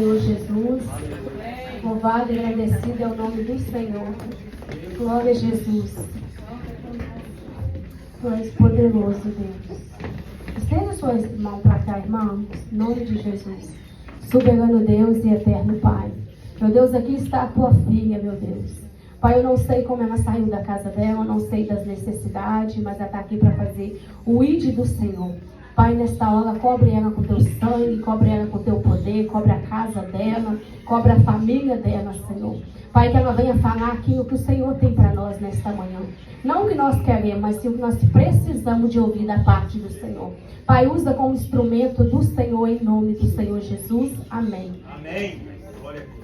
Senhor Jesus, louvado e agradecido é o nome do Senhor. Glória a Jesus. Tu és poderoso, Deus. Estenda sua mão para cá, irmãos, em nome de Jesus. Soberano Deus e eterno Pai. Meu Deus, aqui está a tua filha, meu Deus. Pai, eu não sei como ela saiu da casa dela, eu não sei das necessidades, mas ela está aqui para fazer o ID do Senhor. Pai, nesta hora, cobre ela com teu sangue, cobre ela com teu poder, cobre a casa dela, cobre a família dela, Senhor. Pai, que ela venha falar aquilo que o Senhor tem para nós nesta manhã. Não o que nós queremos, mas sim o que nós precisamos de ouvir da parte do Senhor. Pai, usa como instrumento do Senhor, em nome do Senhor Jesus. Amém. Amém. Glória a Deus.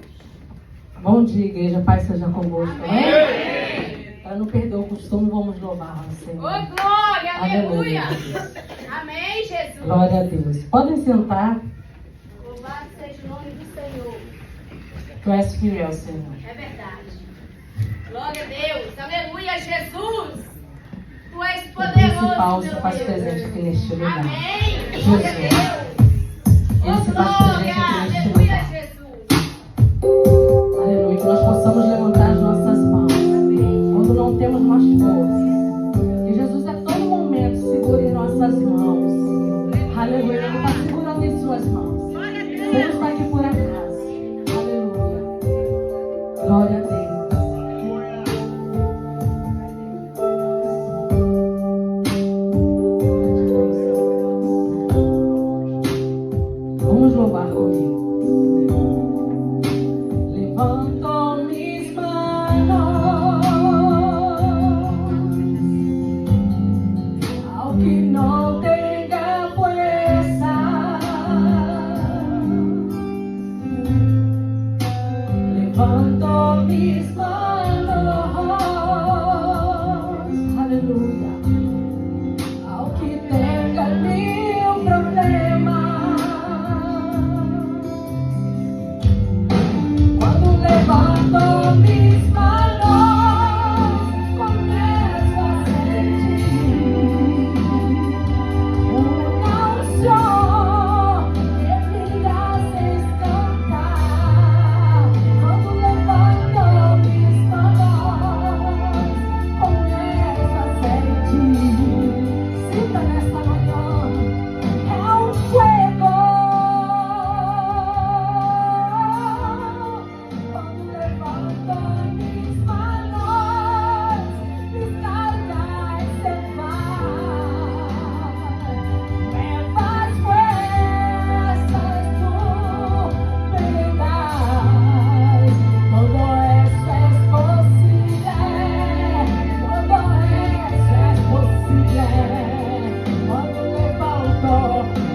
Bom dia, igreja. Paz seja convosco. Amém. Para não perder o costume, vamos louvar o Senhor. Oh, glória, aleluia. Amém, Jesus. Glória a Deus. Podem sentar. Louvado seja o nome do Senhor. Tu és fiel, Senhor. É verdade. Glória a Deus. Aleluia, Jesus. Tu és O poderoso, principal meu se faz Deus. presente aqui neste lugar. Amém. Glória a Jesus. Deus. Ele Oh, se faz glória. presente aqui neste Aleluia, lugar. Jesus. Aleluia. Que nós possamos levantar as nossas mãos. Quando não temos mais forças. Que Jesus a todo momento segure em nossas mãos. Aleluia. Ele está segurando em suas mãos. Você não está aqui por acaso. Aleluia. Glória a Deus. Vamos louvar comigo. Levanto mis manos ao que não tenga fuerza. Levanto mis manos, aleluia, ao que tenga mil problemas. Quando levanto mis manos, começo a sentir uma unção que me hace cantar. Quando levanto mis manos, começo a sentir. Sinta nesta manhã, é um fuego. Quando levanto mis manos, mis cargas se van. Nuevas fuerzas tú me das. Todo eso es posible. Todo eso es posible. Quando levanto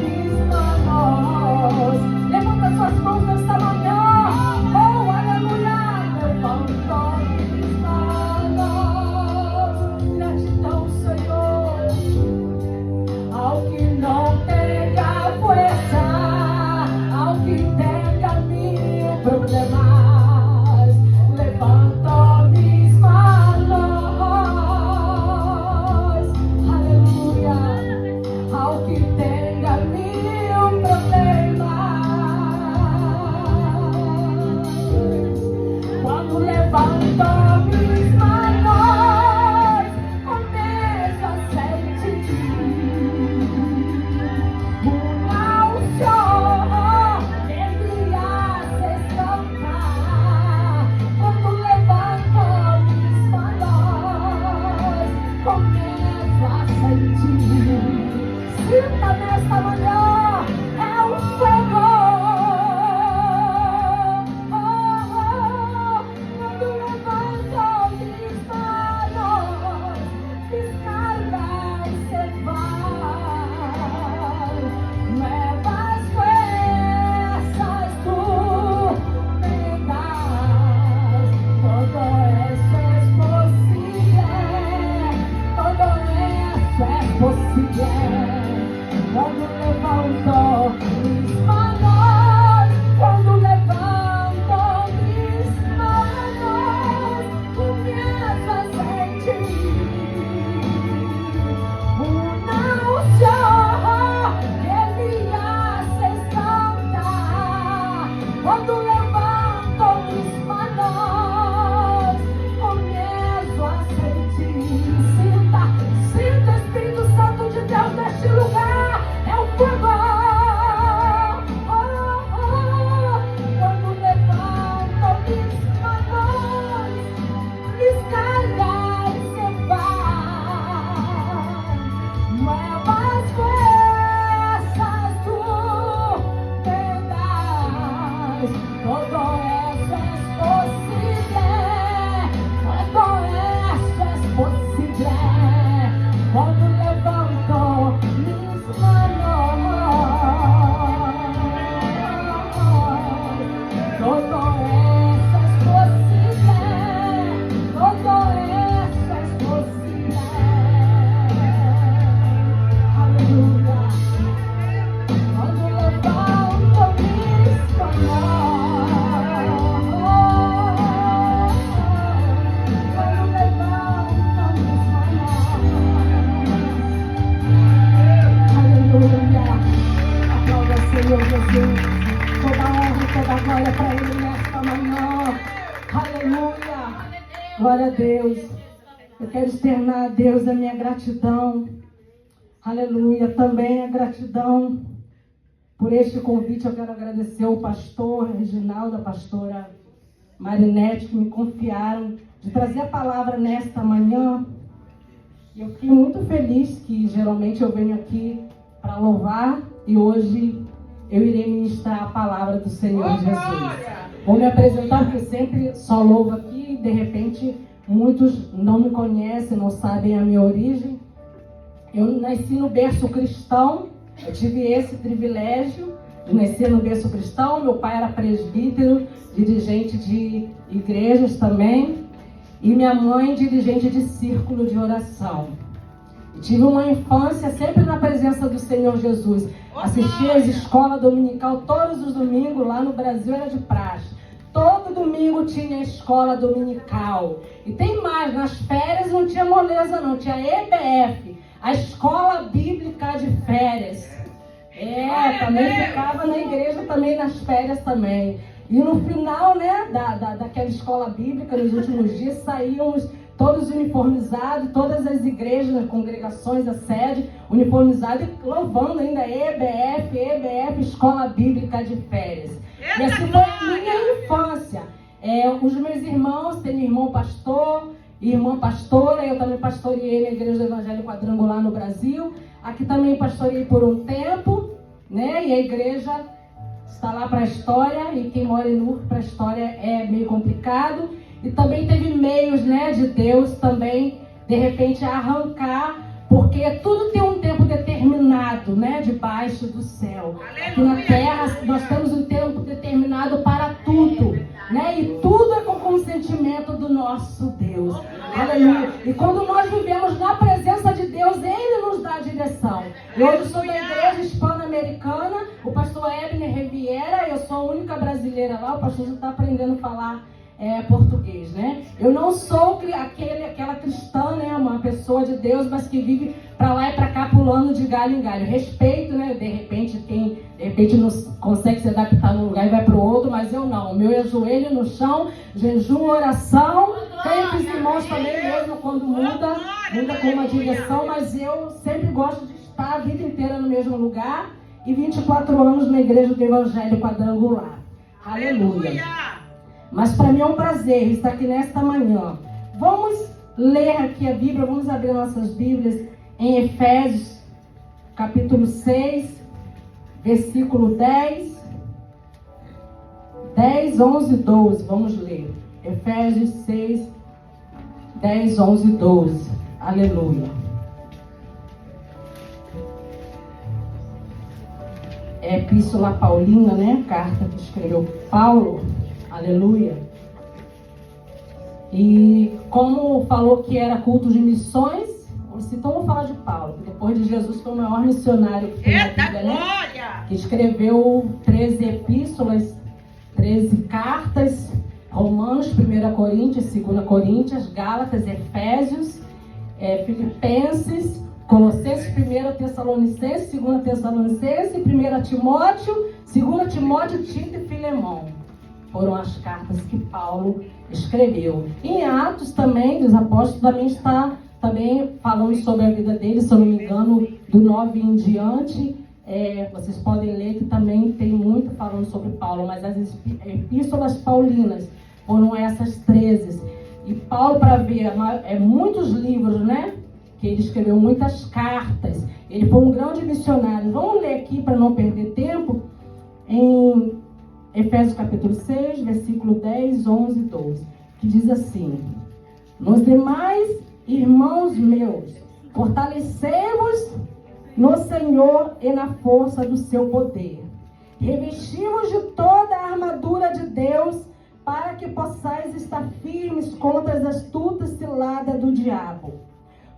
mis manos. Levanta suas mãos nesta manhã. Oh, aleluia. Levanto mis manos. Gratidão, Senhor. Ao que não tenha força, ao que tenha mil problemas, levanto mis manos. Aleluia. Ao que tenha mil problemas, quando levanto mis manos, começo a sentir uma unção que me hace cantar. Quando levantam os manões, começo a sentir. Sinta, Espírito Santo de Deus neste lugar. É o fogo. Quando levantam os manões, descarga e se vai. Nuevas fuerzas tú me das. Todo eso es posible. Todo eso es posible. Cuando levanto mis manos, todo eso es posible. Todo eso es posible. Aleluya. Cuando levanto mis manos, cuando levanto mis manos. Aleluya. Aplauda ao Senhor Jesus. Toda honra e toda glória para Ele nesta manhã. Aleluia. Glória a Deus. Eu quero externar a Deus a minha gratidão. Aleluia. Também a gratidão por este convite. Eu quero agradecer ao pastor Reginaldo, a pastora Marinete, que me confiaram de trazer a palavra nesta manhã. E eu fiquei muito feliz que geralmente eu venho aqui para louvar e hoje eu irei ministrar a palavra do Senhor Jesus. Vou me apresentar porque sempre só louvo aqui, de repente muitos não me conhecem, não sabem a minha origem. Eu nasci no berço cristão, eu tive esse privilégio de nascer no berço cristão. Meu pai era presbítero, dirigente de igrejas também, e minha mãe dirigente de círculo de oração. E tive uma infância sempre na presença do Senhor Jesus. Assistia às escolas dominical todos os domingos, lá no Brasil era de praxe. Todo domingo tinha escola dominical. E tem mais, nas férias não tinha moleza não, tinha EBF, a Escola Bíblica de Férias. Também ficava na igreja também nas férias também. E no final, né, daquela escola bíblica, nos últimos dias, saíamos todos uniformizados, todas as igrejas, as congregações, a sede, uniformizados, e louvando ainda EBF, Escola Bíblica de Férias. E assim foi a minha infância. Os meus irmãos, tem irmão pastor, irmã pastora, eu também pastoreei na Igreja do Evangelho Quadrangular no Brasil. Aqui também pastoreei por um tempo, né, e a igreja está lá para a história, e quem mora em Urca para a história é meio complicado. E também teve meios, né, de Deus também, de repente, arrancar, porque tudo tem um tempo determinado, né, debaixo do céu. Aqui na terra, nós temos um tempo determinado para tudo, né, e tudo é com o consentimento do nosso Deus. Aleluia. E quando nós vivemos na presença de Deus, Ele nos dá a direção. Eu hoje sou da igreja hispano-americana, o pastor Ebner Riviera, eu sou a única brasileira lá, o pastor já está aprendendo a falar português, né? Eu não sou aquela cristã, né? Uma pessoa de Deus, mas que vive pra lá e pra cá pulando de galho em galho. Respeito, né? De repente, quem de repente não consegue se adaptar num lugar e vai pro outro, mas eu não. O meu é joelho no chão, jejum, oração. Tem os irmãos também mesmo quando muda com uma direção, mas eu sempre gosto de estar a vida inteira no mesmo lugar e 24 anos na Igreja do Evangelho Quadrangular. Aleluia! Mas para mim é um prazer estar aqui nesta manhã. Vamos ler aqui a Bíblia, vamos abrir nossas Bíblias em Efésios, capítulo 6, versículo 10, 11 e 12. Vamos ler. Efésios 6, 10, 11 e 12. Aleluia. É Epístola Paulina, né? Carta que escreveu Paulo. Aleluia. E como falou que era culto de missões, então vamos falar de Paulo, que depois de Jesus foi o maior missionário que tem na Bíblia, né? Que escreveu 13 epístolas, 13 cartas, Romanos, 1 Coríntios, 2 Coríntios, Gálatas, Efésios, Filipenses, Colossenses, 1 Tessalonicenses, 2 Tessalonicenses, 1 Timóteo, 2 Timóteo, Tito e Filemão. foram as cartas que Paulo escreveu. Em Atos também, dos apóstolos, também está falando sobre a vida dele, se eu não me engano, do 9 em diante. Vocês podem ler que também tem muito falando sobre Paulo, mas as epístolas paulinas foram essas 13. E Paulo, para ver, muitos livros, né? Que ele escreveu muitas cartas. Ele foi um grande missionário. Vamos ler aqui para não perder tempo, em Efésios capítulo 6, versículo 10, 11 e 12, que diz assim: nos demais, irmãos meus, fortalecei-vos no Senhor e na força do seu poder. Revesti-vos de toda a armadura de Deus, para que possais estar firmes contra as astutas ciladas do diabo.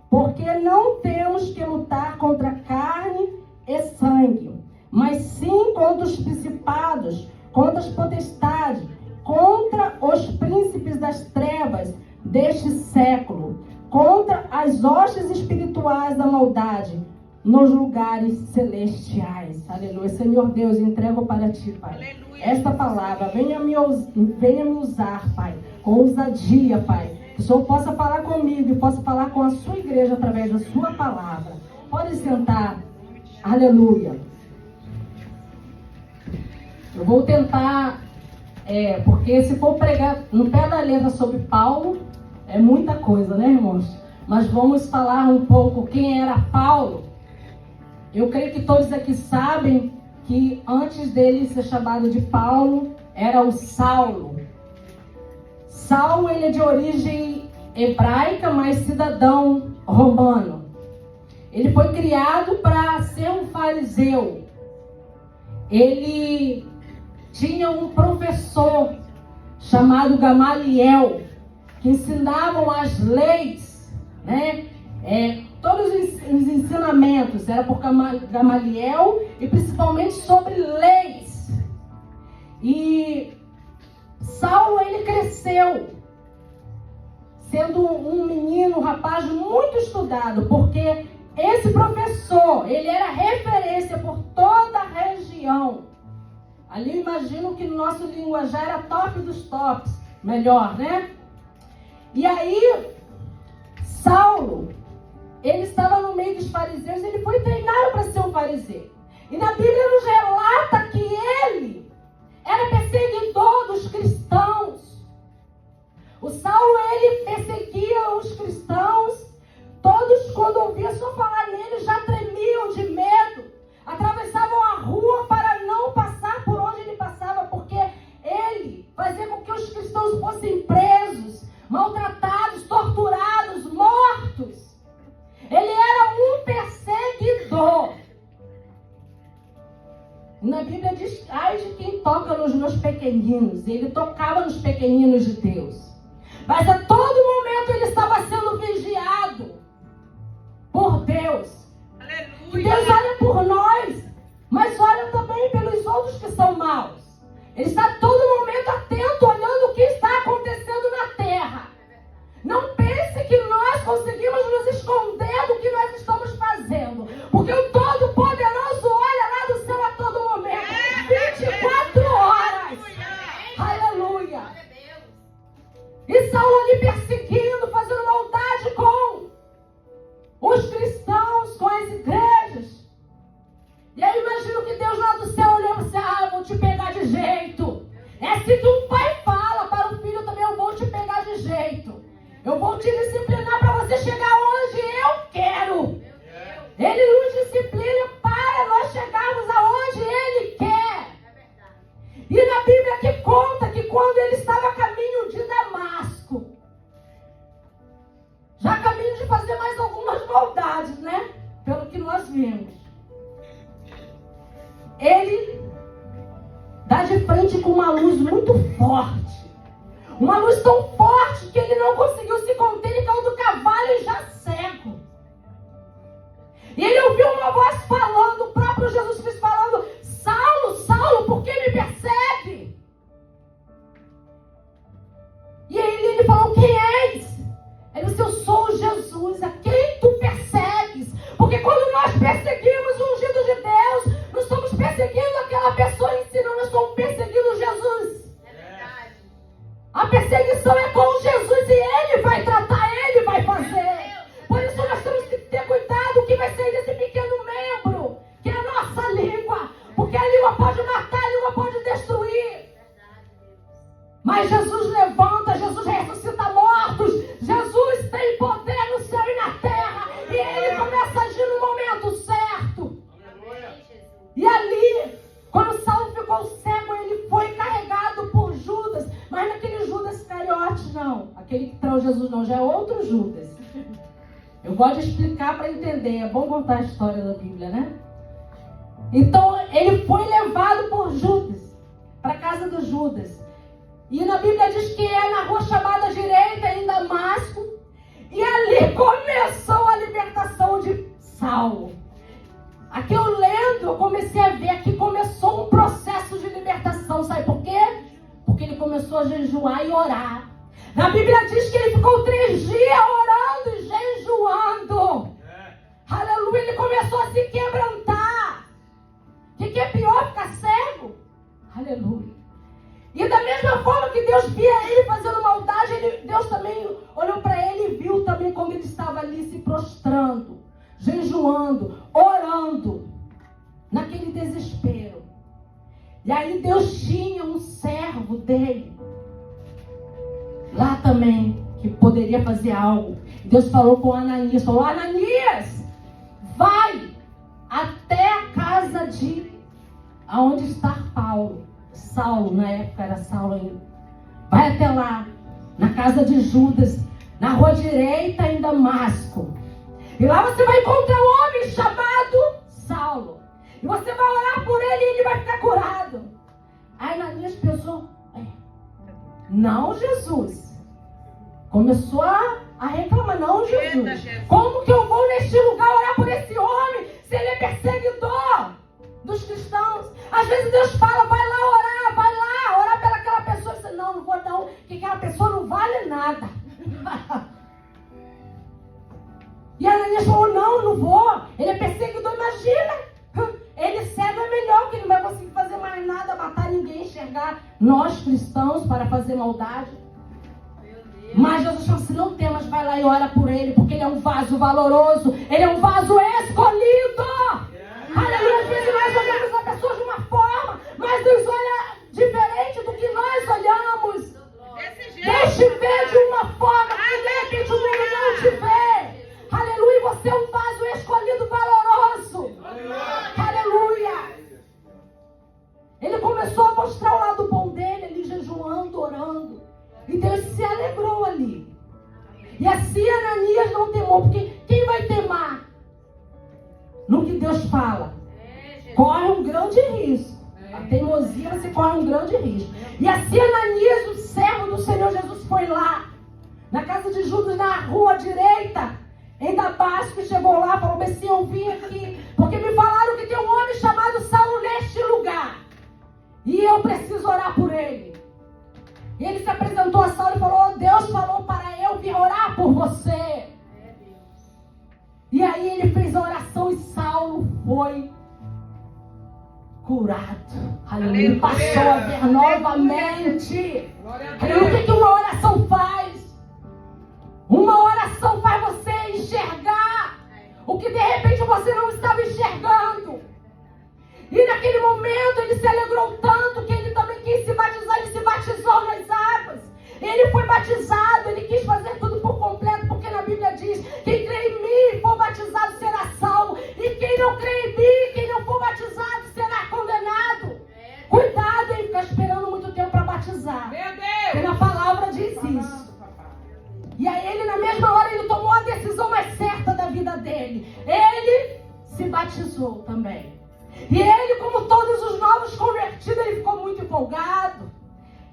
Porque não temos que lutar contra carne e sangue, mas sim contra os principados, contra as potestades, contra os príncipes das trevas deste século, contra as hostes espirituais da maldade nos lugares celestiais. Aleluia. Senhor Deus, entrego para ti, Pai, aleluia, esta palavra. Venha me usar, Pai, com ousadia, Pai. Que o Senhor possa falar comigo e possa falar com a sua igreja através da sua palavra. Pode sentar. Aleluia. Eu vou tentar, porque se for pregar no pé da letra sobre Paulo, é muita coisa, né, irmãos? Mas vamos falar um pouco quem era Paulo. Eu creio que todos aqui sabem que antes dele ser chamado de Paulo, era o Saulo. Saulo, ele é de origem hebraica, mas cidadão romano. Ele foi criado para ser um fariseu. Ele tinha um professor chamado Gamaliel, que ensinavam as leis, né? Todos os ensinamentos eram por Gamaliel, e principalmente sobre leis. E Saulo, ele cresceu sendo um menino, um rapaz muito estudado, porque esse professor, ele era referência por toda a região. Ali eu imagino que no nosso linguajar era top dos tops, melhor, né? E aí, Saulo, ele estava no meio dos fariseus, ele foi treinado para ser um fariseu. E na Bíblia nos relata que ele era perseguidor dos cristãos. O Saulo, ele perseguia os cristãos. Todos, quando ouviam só falar nele, já tremiam de medo. Atravessavam a rua para não passar por onde ele passava, porque ele fazia com que os cristãos fossem presos, maltratados, torturados, mortos. Ele era um perseguidor. Na Bíblia diz: ai de quem toca nos meus pequeninos. Ele tocava nos pequeninos de Deus. Mas a todo momento ele estava sendo vigiado por Deus. Aleluia. E Deus olha por nós, mas olha também pelos outros que são maus. Ele está a todo momento atento, olhando o que está acontecendo na terra. Não pense que nós conseguimos nos esconder do que nós estamos fazendo, porque o Todo-Poderoso olha lá do céu a todo momento, 24 horas. Aleluia. E Saulo ali perseguindo, fazendo maldade com os cristãos, com as igrejas. E aí eu imagino que Deus lá do céu olhou e disse: eu vou te pegar de jeito. É assim que um pai fala para o filho também: eu vou te pegar de jeito. Eu vou te disciplinar para você chegar onde eu quero. Ele nos disciplina para nós chegarmos aonde Ele quer. E na Bíblia que conta que quando ele estava a caminho de Damasco, já a caminho de fazer mais algumas maldades, né? Pelo que nós vimos, ele dá de frente com uma luz muito forte. Uma luz tão forte que ele não conseguiu se conter, ele caiu do cavalo e já cego. E ele ouviu uma voz falando, o próprio Jesus Cristo falando: Saulo, Saulo, por que me persegue? E ele falou: quem és? Ele disse: eu sou Jesus, a quem tu persegues? Porque quando nós perseguimos o ungido de Deus, não estamos perseguindo aquela pessoa em si, não, nós estamos perseguindo Jesus. A perseguição é com Jesus e Ele vai tratar, Ele vai fazer. Por isso nós temos que ter cuidado o que vai sair desse pequeno membro, que é a nossa língua. Porque a língua pode matar, a língua pode destruir. Mas Jesus levanta, Jesus ressuscita mortos. Jesus tem poder no céu e na terra. E Ele começa a agir no momento certo. E ali, quando Saulo ficou cego, ele foi carregado por Judas. Mas naquele Judas Iscariote, não. Aquele que traiu Jesus, não. Já é outro Judas. Eu gosto de explicar para entender. É bom contar a história da Bíblia, né? Então, ele foi levado por Judas, para a casa do Judas. E na Bíblia diz que é na rua chamada direita, em Damasco. E ali começou a libertação de Saulo. Aqui eu lendo, eu comecei a ver que começou um processo de libertação. Sabe por quê? Porque ele começou a jejuar e orar. Na Bíblia diz que ele ficou 3 dias orando e jejuando. Aleluia, ele começou a se quebrantar. O que é pior, ficar cego? Aleluia. E da mesma forma que Deus via ele fazendo maldade, Deus também olhou para ele e viu também como ele estava ali se prostrando, jejuando, orando, naquele desespero. E aí Deus tinha um servo dele, lá também, que poderia fazer algo. Deus falou com Ananias, falou: Ananias, vai até a casa de aonde está Saulo, na época era Saulo ainda. Vai até lá, na casa de Judas, na rua direita em Damasco. E lá você vai encontrar um homem chamado Saulo. E você vai orar por ele e ele vai ficar curado. Aí Ananias pensou: não, Jesus. Começou a reclamar: não, Jesus. Como que eu vou neste lugar orar por esse homem se ele é perseguidor dos cristãos? Às vezes Deus fala: vai lá orar pelaquela pessoa. Você: não vou não, que aquela pessoa não vale nada. E Ananias falou: não vou. Ele é perseguidor, imagina. Ele cego é melhor, que ele não vai conseguir fazer mais nada, matar ninguém, enxergar nós cristãos para fazer maldade. Mas Jesus falou: se não tem, mas vai lá e ora por ele, porque ele é um vaso valoroso, ele é um vaso escolhido. Aleluia. Às vezes nós olhamos a pessoa de uma forma, mas Deus olha diferente do que nós olhamos. Deus te vê de uma forma que de repente o mundo não te vê. Aleluia. Você é um vaso escolhido valoroso. Aleluia. Ele começou a mostrar o lado bom dele, ali jejuando, orando. E Deus se alegrou ali. E assim Ananias não temou, porque quem vai temar no que Deus fala? Corre um grande risco. A teimosia, você corre um grande risco. E assim Ananias, o servo do Senhor Jesus, foi lá, na casa de Judas, na rua direita, em Damasco, e chegou lá e falou: mas se eu vim aqui, porque me falaram que tem um homem chamado Saulo neste lugar, e eu preciso orar por ele. E ele se apresentou a Saulo e falou: Deus falou para eu vir orar por você. E aí ele fez a oração e Saulo foi curado. Aleluia. Ele passou a ver novamente. Aleluia. O que uma oração faz? Uma oração faz você enxergar o que de repente você não estava enxergando. E naquele momento ele se alegrou tanto que ele também quis se batizar. Ele se batizou nas águas. Ele foi batizado. Ele quis fazer tudo por completo, porque na Bíblia diz: quem crê em mim e for batizado será salvo. E quem não crê em mim, quem não for batizado, será condenado. Cuidado em ficar esperando muito tempo para batizar. Porque na palavra diz isso. E aí ele, na mesma hora, ele tomou a decisão mais certa da vida dele. Ele se batizou também. E ele, como todos os novos convertidos, ele ficou muito empolgado.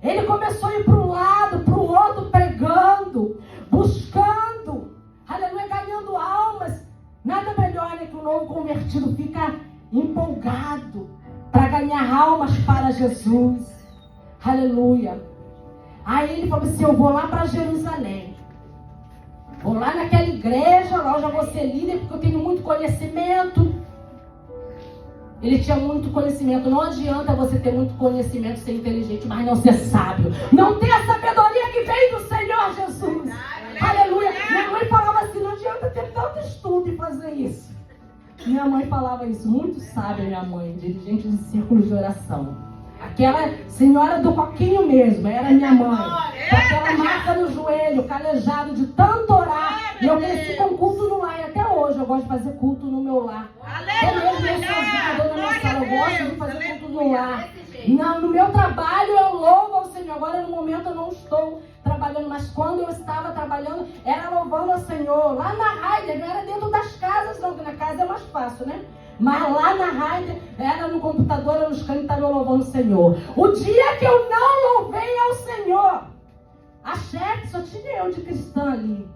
Ele começou a ir para um lado, para o outro, pregando, buscando, aleluia, ganhando almas. Nada melhor, né, que um novo convertido fica empolgado para ganhar almas para Jesus. Aleluia. Aí ele falou assim: eu vou lá para Jerusalém. Vou lá naquela igreja, lá eu já vou ser líder, porque eu tenho muito conhecimento. Ele tinha muito conhecimento. Não adianta você ter muito conhecimento, ser inteligente, mas não ser sábio. Não ter a sabedoria que vem do Senhor Jesus. Aleluia. Minha mãe falava assim, não adianta ter tanto estudo e fazer isso. Minha mãe falava isso, muito sábia minha mãe, dirigente de círculos de oração. Aquela senhora do coquinho mesmo, era minha mãe. Com aquela marca no joelho, calejado de tanto orar. E eu cresci com culto no lar. E até hoje eu gosto de fazer culto no meu lar. Eu mesmo, eu sou na minha sala, eu gosto de fazer culto no lar. No meu trabalho eu louvo ao Senhor. Agora no momento eu não estou trabalhando, mas quando eu estava trabalhando, era louvando ao Senhor. Lá na Raider, não era dentro das casas não, porque na casa é mais fácil, né? Mas lá na Raider, era no computador, era nos cantos, estava louvando o Senhor. O dia que eu não louvei ao Senhor, a chefe, só tinha eu de cristã ali.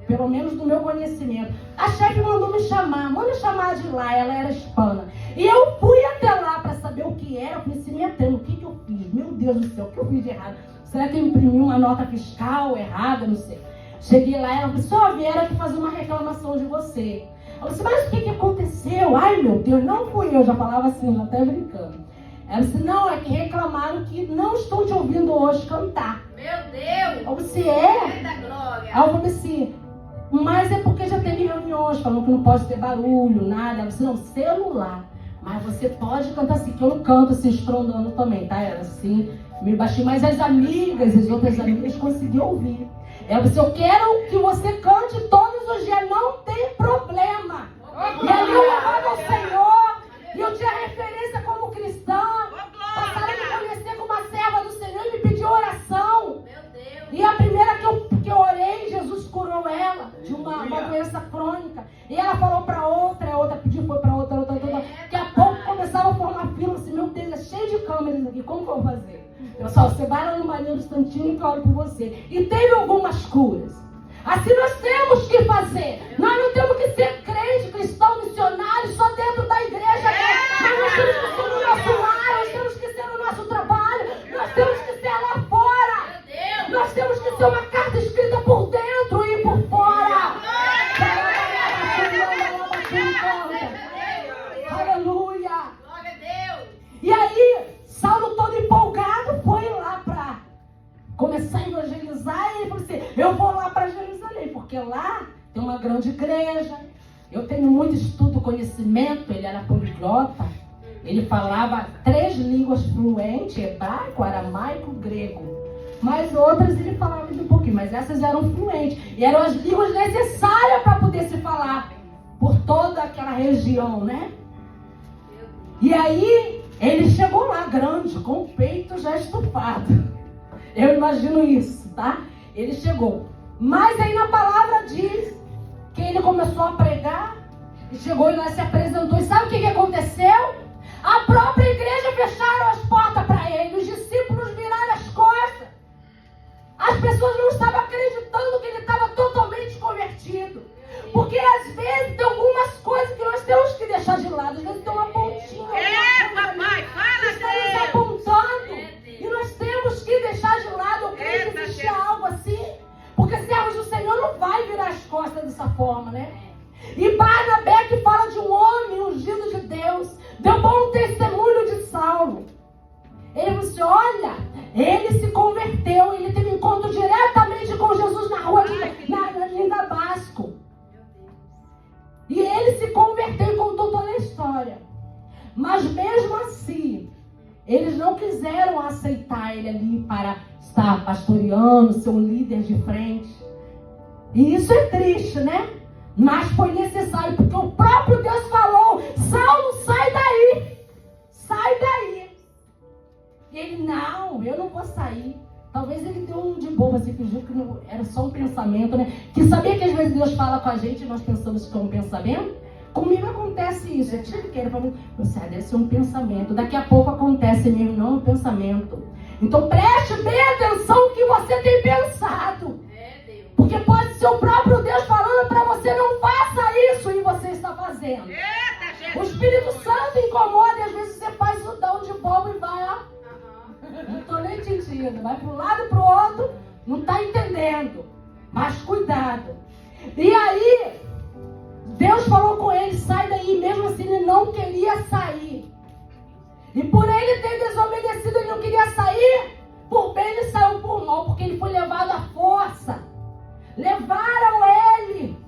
Pelo menos do meu conhecimento. A chefe mandou me chamar, manda chamar de lá, ela era hispana. E eu fui até lá para saber o que era, eu falei assim, o que eu fiz? Meu Deus do céu, o que eu fiz de errado? Será que eu imprimi uma nota fiscal errada? Não sei. Cheguei lá e ela falou, só vieram aqui fazer uma reclamação de você. Eu disse, mas o que aconteceu? Ai meu Deus, não fui eu, já falava assim, já até brincando. Ela disse, não, é que reclamaram que não estou te ouvindo hoje cantar. Meu Deus! Eu disse, é? Eita glória! Aí eu falei assim, mas é porque já teve reuniões, falando que não pode ter barulho, nada. Ela disse, não, celular. Mas você pode cantar assim, que eu não canto assim, estrondando também, tá? Era assim, meio baixinho. Mas as amigas, as outras amigas conseguiam ouvir. Ela disse, eu quero que você cante todos os dias, não tem problema. E aí eu louvava ao Senhor, e eu tinha referência como cristã. Passaram a me conhecer como uma serva do Senhor e me pediu oração. Meu Deus! E a primeira que eu orei, Jesus curou ela de uma doença crônica. E ela falou para outra, a outra pediu, foi para outra. Daqui a pouco começaram a formar fila, assim, meu Deus, é cheio de câmeras aqui, como que eu vou fazer? Pessoal, você vai lá no banheiro um instantinho que eu oro por você. E teve algumas curas. Assim nós temos que fazer. Nós não temos que ser crente, cristão, missionário, só dentro da igreja. Mas nós temos que ser no nosso lar, nós temos que ser no nosso trabalho, nós temos que ser lá fora. Nós temos que ser uma carta escrita por dentro e por fora. Aleluia. Glória a Deus! E aí, Saulo todo empolgado foi lá para começar a evangelizar. E ele falou assim, eu vou lá para Jerusalém, porque lá tem uma grande igreja. Eu tenho muito estudo, conhecimento. Ele era poliglota. Ele falava 3 línguas fluentes, hebraico, aramaico, grego. Mas outras ele falava um pouquinho, mas essas eram fluentes. E eram as línguas necessárias para poder se falar por toda aquela região, né? E aí, ele chegou lá grande, com o peito já estufado. Eu imagino isso, tá? Ele chegou. Mas aí na palavra diz que ele começou a pregar e chegou e lá se apresentou. E sabe o que aconteceu? A própria igreja fecharam as portas para ele. Os discípulos viraram as costas. As pessoas não estavam acreditando que ele estava totalmente convertido. Porque às vezes tem algumas coisas que nós temos que deixar de lado. Às vezes tem uma pontinha. Papai, fala, Estamos apontando. E nós temos que deixar de lado. Eu creio que existe algo assim. Porque servos do Senhor não vai virar as costas dessa forma, né? E Barnabé, que fala de um homem ungido de Deus, deu bom testemunho de Saulo. Ele disse, olha, ele se converteu, ele teve encontro diretamente com Jesus na rua em Damasco. E ele se converteu e contou toda a história. Mas mesmo assim, eles não quiseram aceitar ele ali para estar pastoreando, ser um líder de frente. E isso é triste, né? Mas foi necessário, porque o próprio Deus falou, Saulo, sai daí! Sai daí! E ele, não, eu não vou sair. Talvez ele deu um de bobo, assim, fingiu que não, era só um pensamento, né? Que sabia que às vezes Deus fala com a gente e nós pensamos que é um pensamento? Comigo acontece isso. Eu tive que ele falou, você deve ser um pensamento. Daqui a pouco acontece mesmo, não é um pensamento. Então preste bem atenção no que você tem pensado. Porque pode ser o próprio Deus falando para você, não faça isso, e você está fazendo. O Espírito Santo incomoda e às vezes você faz o dão de bobo e vai, ó. Não estou nem te entendendo. Vai para um lado e para o outro, não está entendendo. Mas cuidado. E aí, Deus falou com ele, sai daí. Mesmo assim, ele não queria sair. E por ele ter desobedecido, ele não queria sair. Por bem, ele saiu. Por mal porque ele foi levado à força. Levaram ele.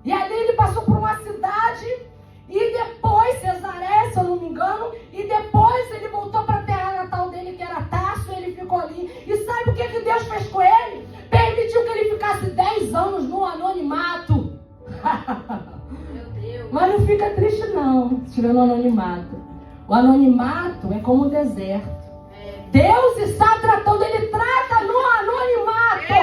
E ali ele passou por uma cidade. E depois, Cesaré, se eu não me engano. E depois ele voltou para a terra natal dele, que era Tarso. Ele ficou ali. E sabe o que Deus fez com ele? Permitiu que ele ficasse 10 anos no anonimato. Meu Deus. Mas não fica triste não, se estiver no anonimato. O anonimato é como o deserto. Deus está tratando, Ele trata no anonimato.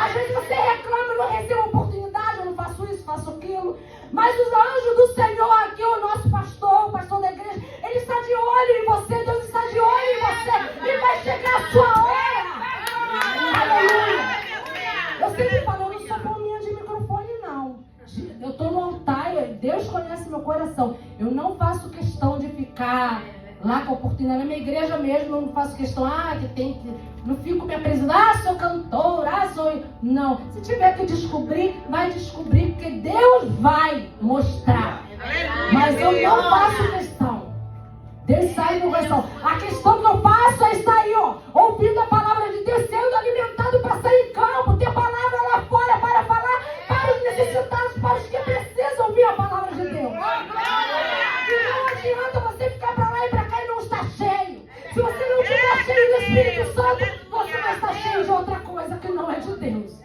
Às vezes você reclama, eu não recebo oportunidade, eu não faço isso, faço aquilo. Mas os anjos do Senhor aqui, o nosso pastor, o pastor da igreja, ele está de olho em você, Deus está de olho em você. E vai chegar a sua hora. Aleluia. Eu sempre falo, eu não sou bombinha de microfone, não. Eu estou no altar, Deus conhece meu coração. Eu não faço questão de ficar lá com a oportunidade. Na minha igreja mesmo, eu não faço questão, que tem que... Não fico me apresentando, sou cantora, sou... Não. Se tiver que descobrir, vai descobrir, porque Deus vai mostrar. Mas eu não faço questão. Deus sabe do coração. A questão que eu faço é estar aí, ouvindo a palavra de Deus, sendo alimentado para sair em campo, ter palavra lá fora para falar para os necessitados, para os que precisam ouvir a palavra de Deus. E não adianta você ficar para lá e para cá e não estar cheio. Se você não estiver cheio do Espírito Santo, você vai estar cheio de outra coisa que não é de Deus.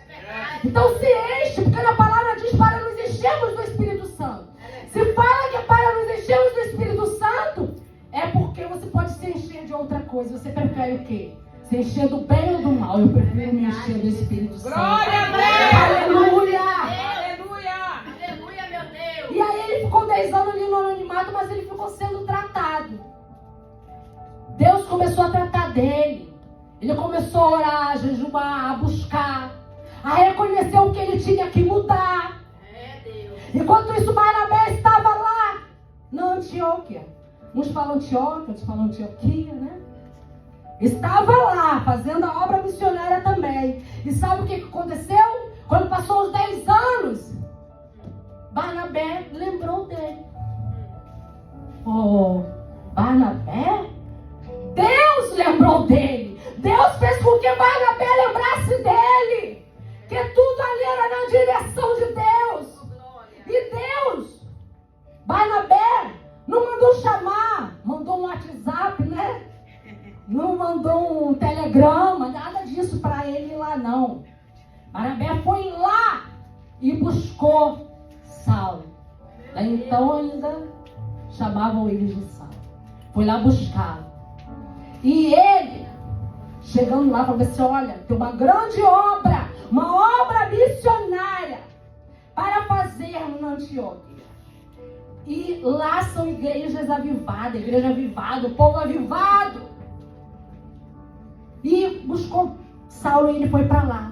Então se enche, porque na palavra diz para nos enchermos do Espírito Santo. Se fala que é para nos enchermos do Espírito Santo, é porque você pode se encher de outra coisa. Você prefere o quê? Se encher do bem ou do mal? Eu prefiro me encher do Espírito Santo. Glória a Deus! Aleluia! Aleluia! Aleluia, meu Deus! E aí ele ficou 10 anos ali no anonimato, mas ele ficou sendo tratado. Deus começou a tratar dele. Ele começou a orar, a jejuar, a buscar, a reconhecer o que ele tinha que mudar. Deus. Enquanto isso, Barnabé estava lá na Antioquia. Uns falam Antioquia, outros falam Antioquia, né? Estava lá, fazendo a obra missionária também. E sabe o que aconteceu? Quando passou os 10 anos, Barnabé lembrou dele. Barnabé? Deus lembrou dele. Deus fez com que Barnabé lembrasse dele. Que tudo ali era na direção de Deus. E Deus, Barnabé, não mandou chamar, mandou um WhatsApp, né? Não mandou um telegrama, nada disso para ele ir lá, não. Barnabé foi lá e buscou Saulo. Então ainda chamavam ele de Saulo. Foi lá buscar. E ele, chegando lá, falou assim: olha, tem uma grande obra, uma obra missionária para fazer na Antioquia. E lá são igrejas avivadas, igreja avivada, o povo avivado. E buscou Saulo e ele foi para lá.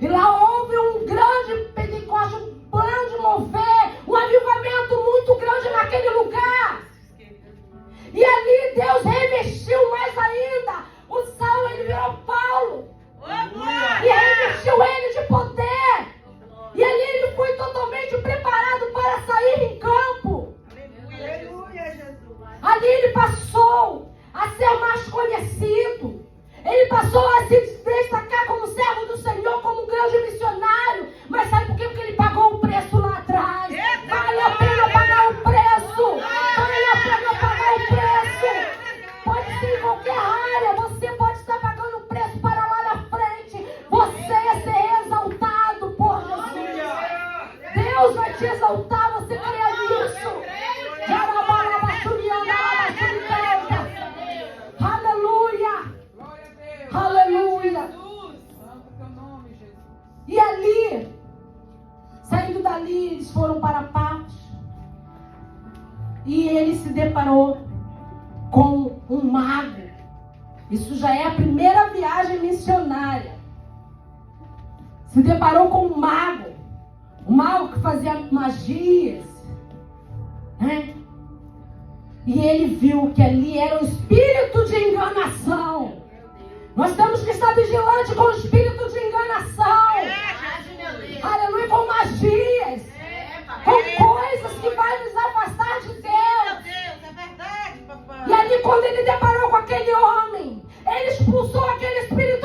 E lá houve um grande Pentecoste, um grande mover, um avivamento muito grande naquele lugar. E ali Deus revestiu mais ainda. O Saulo, ele virou Paulo. E revestiu ele de poder. E ali ele foi totalmente preparado para sair em campo. Ali ele passou a ser mais conhecido. Ele passou a se destacar como servo do Senhor, como um grande missionário. Mas sabe por quê? Porque ele pagou o preço lá atrás. Vale a pena pagar o preço. Vale a pena pagar o preço. Pode ser em qualquer área. Você pode estar pagando o preço para lá na frente. Você ser exaltado por Jesus. Deus vai te exaltar. Você crê nisso? Aleluia! E ali, saindo dali, eles foram para Pafos. E ele se deparou com um mago. Isso já é a primeira viagem missionária. Se deparou com um mago que fazia magias, né? E ele viu que ali era um espírito de enganação. Nós temos que estar vigilantes com o espírito de enganação. Aleluia, com magias. Com coisas que vai nos afastar de Deus. É verdade, papai. E ali quando ele deparou com aquele homem, ele expulsou aquele espírito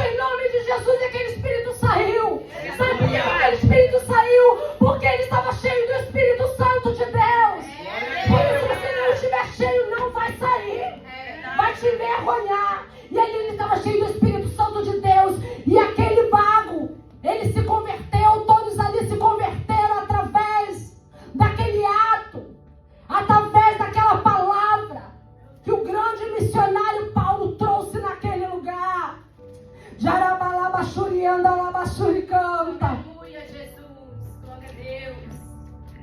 e anda lá, baixo e canta. Aleluia, Jesus. Glória a Deus.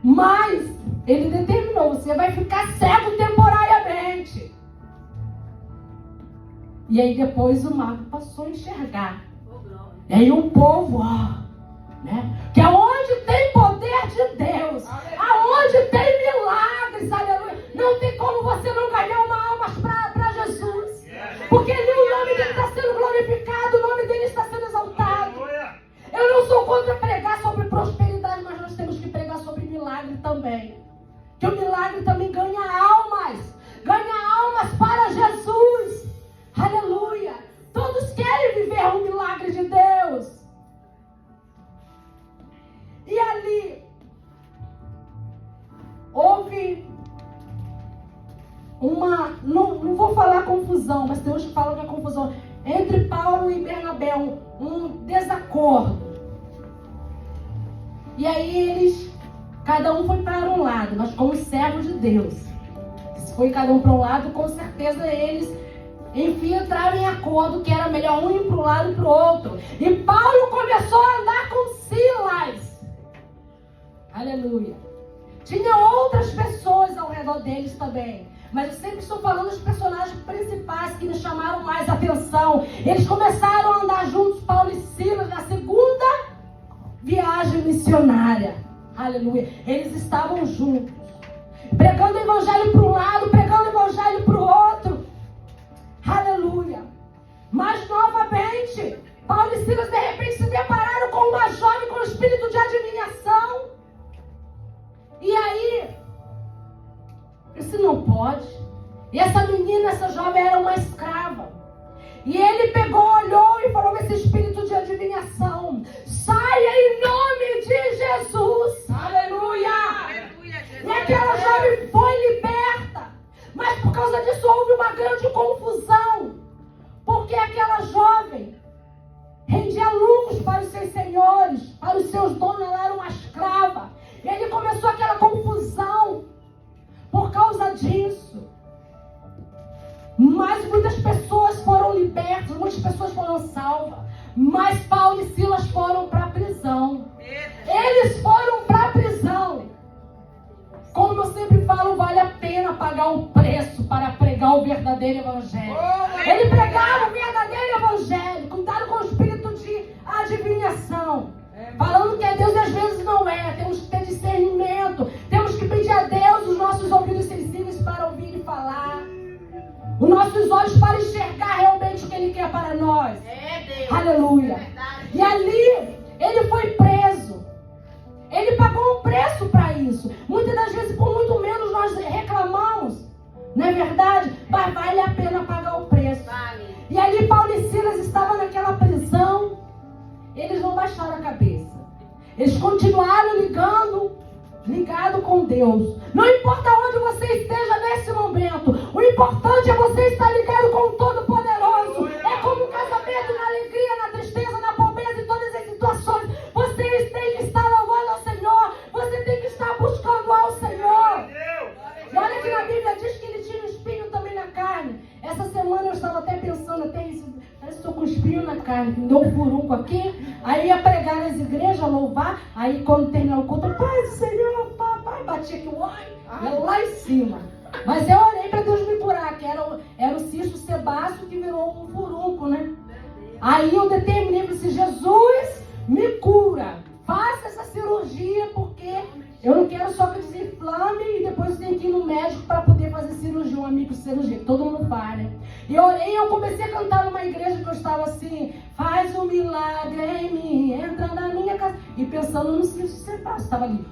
Mas ele determinou, você vai ficar cego temporariamente. E aí depois o mago passou a enxergar. Oh, glória. E aí o povo, né? Que aonde tem poder de Deus, aonde tem milagres, aleluia, não tem como você não ganhar uma alma para Jesus. Porque ali o nome dele está sendo glorificado, o nome dele está sendo exaltado. Eu não sou contra pregar sobre prosperidade, mas nós temos que pregar sobre milagre também. Que o milagre também ganha almas para Jesus. Aleluia. Todos querem viver um milagre de Deus. E ali houve uma, não vou falar confusão, mas tem uns que falam que é confusão, entre Paulo e Bernabé, um desacordo. E aí eles, cada um foi para um lado, nós como servos de Deus. Se foi cada um para um lado, com certeza eles, enfim, entraram em acordo que era melhor um ir para um lado e para o outro. E Paulo começou a andar com Silas. Aleluia. Tinha outras pessoas ao redor deles também. Mas eu sempre estou falando dos personagens principais que me chamaram mais atenção. Eles começaram a andar juntos, Paulo e Silas, na segunda viagem missionária. Aleluia. Eles estavam juntos, pregando o evangelho para um lado, pregando o evangelho para o outro. Aleluia. Mas novamente, Paulo e Silas de repente se depararam com uma jovem com espírito de adivinhação. E aí, isso não pode. E essa menina, essa jovem era uma escrava. E ele pegou, olhou e falou: esse espírito de adivinhação, saia em nome de Jesus. Aleluia. Aleluia, Jesus. E aquela jovem foi liberta. Mas por causa disso houve uma grande confusão. Porque aquela jovem rendia lucros para os seus senhores, para os seus donos. Ela era uma escrava. E aí começou aquela confusão por causa disso. Mas muitas pessoas foram libertas, muitas pessoas foram salvas. Mas Paulo e Silas foram para a prisão. Eles foram para a prisão. Como eu sempre falo, vale a pena pagar o preço para pregar o verdadeiro evangelho. Ele pregava o verdadeiro evangelho. Cuidado com o espírito de adivinhação, falando que é Deus e às vezes não é. Temos que ter discernimento. Temos que pedir a Deus os nossos ouvidos sensíveis para ouvir e falar, os nossos olhos para enxergar realmente o que Ele quer para nós. Deus. Aleluia. E ali ele foi preso. Ele pagou um preço para isso. Muitas das vezes, por muito menos, nós reclamamos. Não é verdade? Mas vale a pena pagar o preço. Vale. E ali Paulo e Silas estavam naquela prisão. Eles não baixaram a cabeça. Eles continuaram ligado com Deus. Não importa onde você esteja nesse momento, o importante é você estar ligado com o Todo-Poderoso. É como um casamento, na alegria, na tristeza, na pobreza, em todas as situações. Vocês têm que estar louvando ao Senhor. Você tem que estar buscando ao Senhor. E olha que na Bíblia diz que ele tinha um espinho também na carne. Essa semana eu estava até pensando, parece que estou com espinho na carne, que me deu um furunco aqui. Aí ia pregar nas igrejas, louvar. Aí quando terminou o culto, Pai do Senhor, papai, batia aqui o olho, lá em cima. Mas eu orei para Deus me curar, que era o cisto sebáceo que virou um furunco, né? Aí eu determinei, falei assim: Jesus, me cura. Faça essa cirurgia, porque eu não quero só que desinflame e depois eu tenho que ir no médico para poder fazer cirurgia, um amigo de cirurgia, que todo mundo faz, né? E eu orei e eu comecei a cantar numa igreja que eu estava assim: faz um milagre em mim, entra na minha casa. E pensando no cisto sebáceo, estava ali,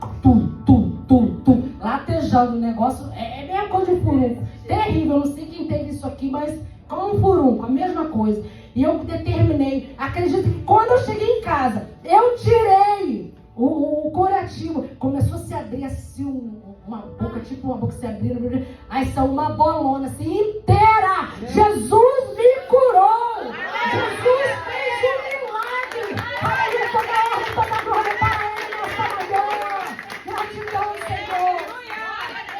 latejando o negócio. É meia coisa de furunco, terrível, não sei quem teve isso aqui, mas como um furunco, a mesma coisa. E eu determinei, acredito que quando eu cheguei em casa, eu tirei o curativo. Começou a se abrir assim, uma boca, tipo uma boca se abrindo. Aí saiu uma bolona assim, inteira. Jesus me curou. Jesus fez um milagre. Para Ele, toda a honra, toda a glória para Ele nessa manhã. Gratidão, Senhor.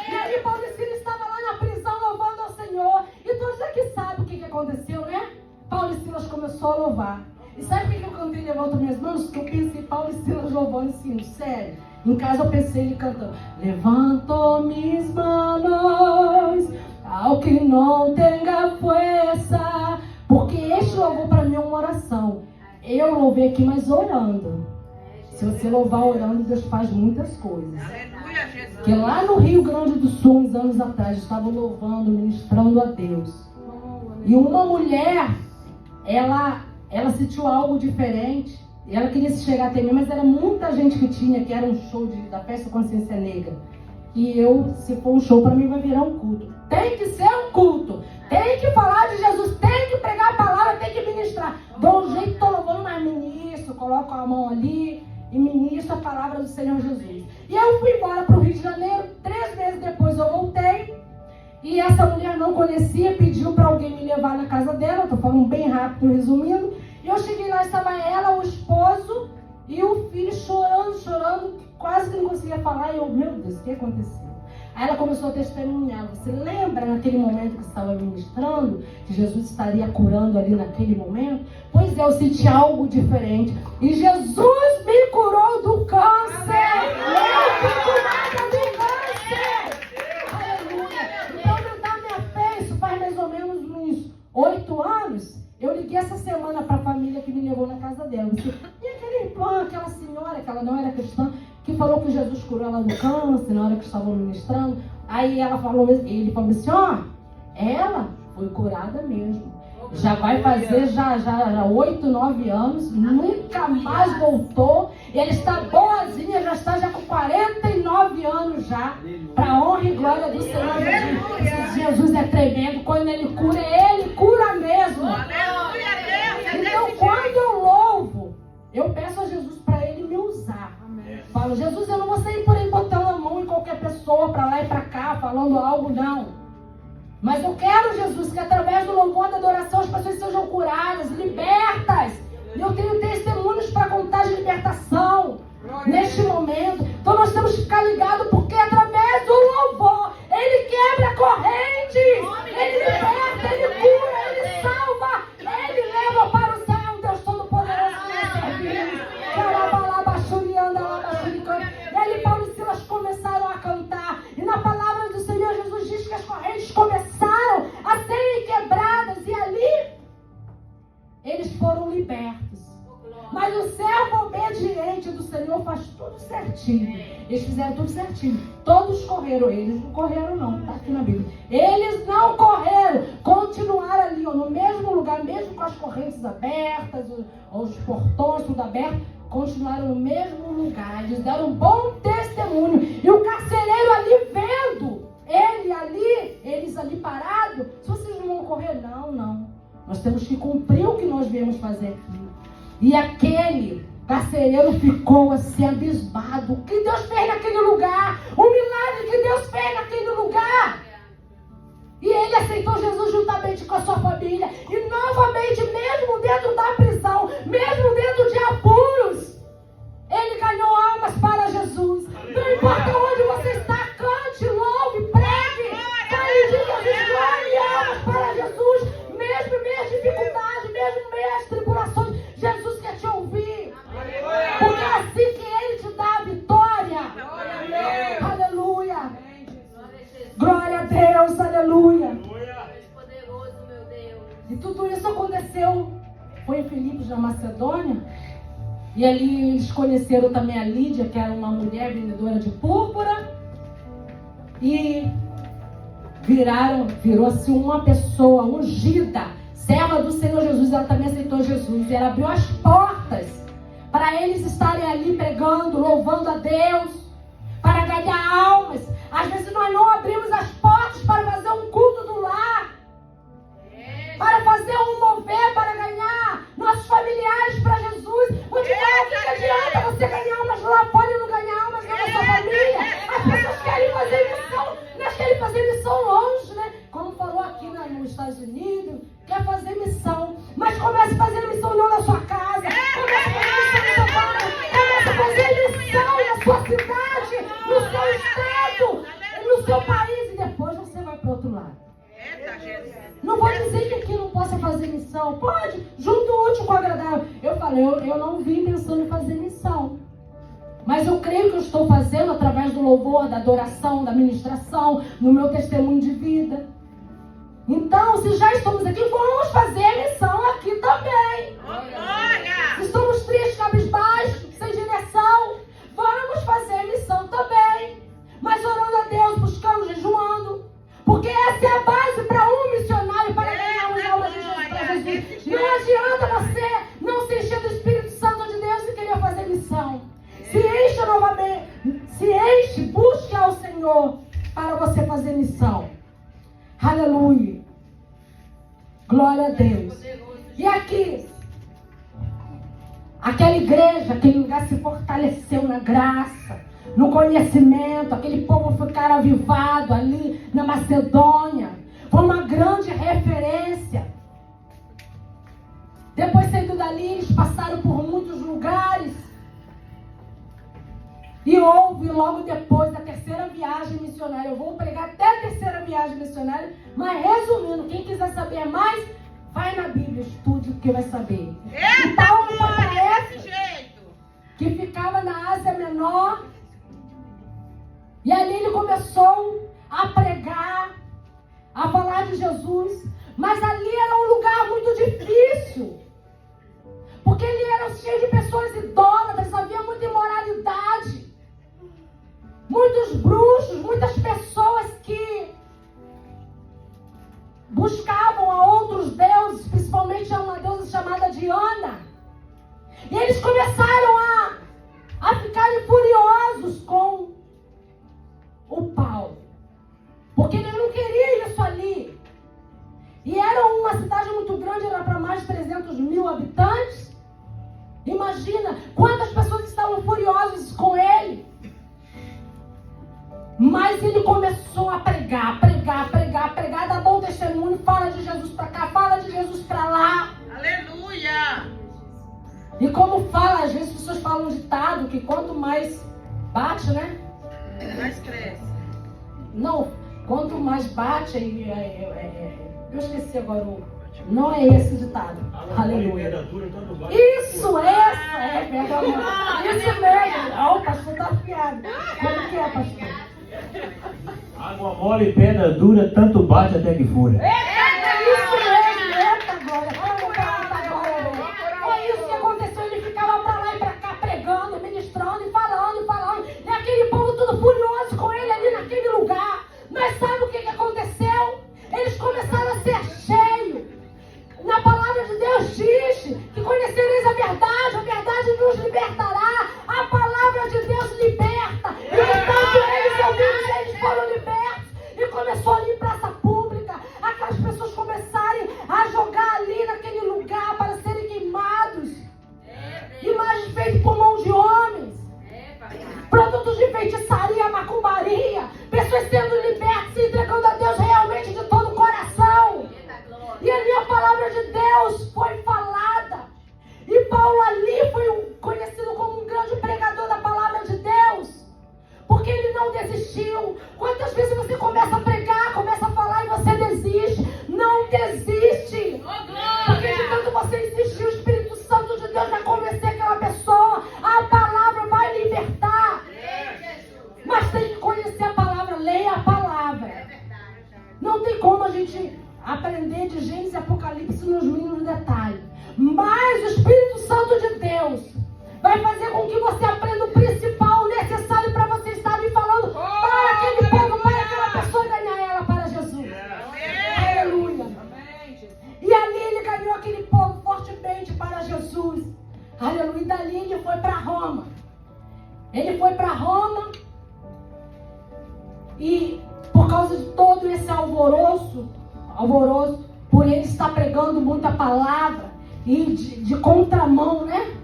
E aí Paulo e Silas estava lá na prisão louvando ao Senhor. E todos aqui sabem o que aconteceu, né? Paulo e Silas começou a louvar. E sabe por que eu cantei Levanta Minhas Mãos? Porque eu pensei Paulo e Silas louvando assim, sério. Em casa eu pensei ele cantando: levanto mis manos ao que não tenha força. Porque este louvor para mim é uma oração. Eu louvei aqui, mas orando. Se você louvar orando, Deus faz muitas coisas. Porque lá no Rio Grande do Sul, uns anos atrás, eu estava louvando, ministrando a Deus. E uma mulher, ela sentiu algo diferente. E ela queria se chegar até mim, mas era muita gente que tinha, que era um show da Festa Consciência Negra. E se for um show, para mim vai virar um culto. Tem que ser um culto. Tem que falar de Jesus, tem que pregar a palavra, tem que ministrar. Dou um jeito, estou louvando, mas ministro, coloco a mão ali e ministro a palavra do Senhor Jesus. E eu fui embora para o Rio de Janeiro. 3 meses depois eu voltei. E essa mulher não conhecia, pediu para alguém me levar na casa dela. Estou falando bem rápido, resumindo. E eu cheguei lá, estava ela, o esposo e o filho chorando, quase que não conseguia falar. E eu, meu Deus, o que aconteceu? Aí ela começou a testemunhar. Você lembra naquele momento que estava ministrando, que Jesus estaria curando ali naquele momento? Pois é, eu senti algo diferente. E Jesus me curou do câncer. Eu fui curada do câncer. Aleluia. Então, aumentar minha fé, isso faz mais ou menos uns 8 anos. Eu liguei essa semana para a família que me levou na casa dela. E aquele irmão, aquela senhora, que ela não era cristã, que falou que Jesus curou ela do câncer na hora que estavam ministrando. Aí ele falou assim, ela foi curada mesmo. Já vai fazer já 8, 9 anos, nunca mais voltou. Ele está boazinha, já está com 49 anos já. Para honra e glória do Senhor Jesus. Jesus é tremendo, quando ele cura mesmo. Então quando eu louvo, eu peço a Jesus para ele me usar. Falo, Jesus, eu não vou sair por aí botando a mão em qualquer pessoa, para lá e para cá, falando algo, não. Mas eu quero, Jesus, que através do louvor da adoração as pessoas sejam curadas, libertas. E eu tenho testemunhos para contar de libertação neste momento. Então nós temos que ficar ligados, porque através do louvor ele quebra correntes, ele liberta, ele cura, ele salva, ele leva para o céu. Deus Todo-Poderoso que servimos. E Paulo e Silas começaram a cantar. E na palavra do Senhor Jesus diz que as correntes começaram a serem quebradas. E ali eles foram libertos. Mas o servo obediente do Senhor faz tudo certinho. Eles fizeram tudo certinho. Todos correram. Eles não correram não. Está aqui na Bíblia. Eles não correram. Continuaram ali, no mesmo lugar. Mesmo com as correntes abertas. Os portões tudo abertos. Continuaram no mesmo lugar. Eles deram um bom testemunho. E o carcereiro ali vendo eles ali parados. Se vocês não vão correr, não. Nós temos que cumprir o que nós viemos fazer aqui. E aquele carcereiro ficou assim abismado. O que Deus fez naquele lugar? O milagre que Deus fez naquele lugar. E ele aceitou Jesus juntamente com a sua família. E novamente, mesmo dentro da prisão, mesmo dentro de apuros, ele ganhou almas para Jesus. Não importa onde você está, cante, louve, pregue. Fale de Jesus, glória, almas para Jesus. Mesmo em meio às dificuldades, mesmo em meio às tribulações, Jesus quer te ouvir. Porque é assim que ele te dá a vitória. Aleluia. Glória a Deus, aleluia. E tudo isso aconteceu, foi em Filipos, na Macedônia. E ali eles conheceram também a Lídia, que era uma mulher vendedora de púrpura. E virou-se uma pessoa ungida, serva do Senhor Jesus. Ela também aceitou Jesus. E ela abriu as portas para eles estarem ali pregando, louvando a Deus, para ganhar almas. Às vezes nós não abrimos as portas para fazer um culto do lar, para fazer um mover, para ganhar nossos familiares para Jesus. Vou te falar, o que adianta você ganhar almas lá fora e não ganhar almas na sua família? As pessoas querem fazer missão, nós queremos fazer missão longe, né? Como falou aqui nos Estados Unidos, quer fazer missão, mas comece a fazer missão não na sua casa, comece a fazer missão no seu bairro, comece a fazer missão na sua cidade, no seu estado, no seu país, e depois você vai para o outro lado. Não vou dizer que aqui não possa fazer missão. Pode, junto o útil com o agradável. fala, eu não vim pensando em fazer missão. Mas eu creio que eu estou fazendo através do louvor, da adoração, da ministração, no meu testemunho de vida. Então, se já estamos aqui, vamos fazer missão aqui também. Se estamos tristes, cabisbaixos, sem direção, vamos fazer missão também. Mas orando a Deus, buscando, jejuando. Porque essa é a base para um missionário, para ganhar uma alma de Jesus para Jesus. Não adianta você não se encher do Espírito Santo de Deus e querer fazer missão. Se enche novamente, se enche, busque ao Senhor para você fazer missão. Aleluia. Glória a Deus. E aqui, aquela igreja, aquele lugar se fortaleceu na graça, no conhecimento. Aquele povo ficaram avivado ali na Macedônia. Foi uma grande referência. Depois, saindo dali, eles passaram por muitos lugares. E houve logo depois da terceira viagem missionária. Eu vou pregar até a terceira viagem missionária. Mas resumindo, quem quiser saber mais, vai na Bíblia, estude o que vai saber. Então, foi para Éfeso, que ficava na Ásia Menor. E ali ele começou a pregar, a falar de Jesus. Mas ali era um lugar muito difícil. Porque ele era cheio de pessoas idólatras, havia muita imoralidade. Muitos bruxos, muitas pessoas que buscavam a outros deuses, principalmente a uma deusa chamada Diana. E eles começaram a ficarem furiosos com o Paulo. Porque eles não queriam isso ali. E era uma cidade muito grande, era para mais de 300 mil habitantes. Imagina quantas pessoas estavam furiosas com ele. Mas ele começou a pregar, dar bom testemunho, fala de Jesus para cá, fala de Jesus para lá. Aleluia! E como fala, às vezes as pessoas falam um ditado que quanto mais bate, né? Mais cresce. Não, quanto mais bate, eu esqueci agora não é esse ditado. Aleluia. Isso, essa é verdade. Isso mesmo. Ó, o pastor tá afiado. Como que é, pastor? Água mole e pedra dura, tanto bate até que fura. Isso mesmo, eita glória. Foi isso que aconteceu, ele ficava pra lá e pra cá pregando, ministrando e falando. E aquele povo todo furioso com ele ali naquele lugar. Mas sabe o que aconteceu? Eles começaram a ser cheios. Na palavra de Deus diz que conhecereis a verdade nos libertará. A palavra de Deus liberta. E então eles ouviram, eles foram libertos. E começou ali em praça pública, aquelas pessoas começarem a jogar ali naquele lugar para serem queimados. Imagens feitas por mãos de homens. Produtos de feitiçaria, macumbaria. Pessoas sendo libertas, se entregando a Deus realmente de todo o coração. E ali a palavra de Deus foi falada. E Paulo ali foi conhecido como um grande pregador da palavra de Deus. Porque ele não desistiu. Quantas vezes você começa a pregar, começa a falar e você desiste? Não desiste. Porque de tanto você insistir, o Espírito Santo de Deus vai convencer aquela pessoa. A palavra vai libertar. Mas tem que conhecer a palavra, leia a palavra. Não tem como a gente aprender de Gênesis e Apocalipse nos mínimos detalhes. Mas o Espírito Santo de Deus vai fazer com que você aprenda o principal, o necessário para você estar ali falando para aquele povo, para aquela pessoa e ganhar ela para Jesus. Aleluia. E ali ele ganhou aquele povo fortemente para Jesus. Aleluia. E dali ele foi para Roma. Ele foi para Roma e por causa de todo esse alvoroço, por ele estar pregando muita palavra e de contramão, né?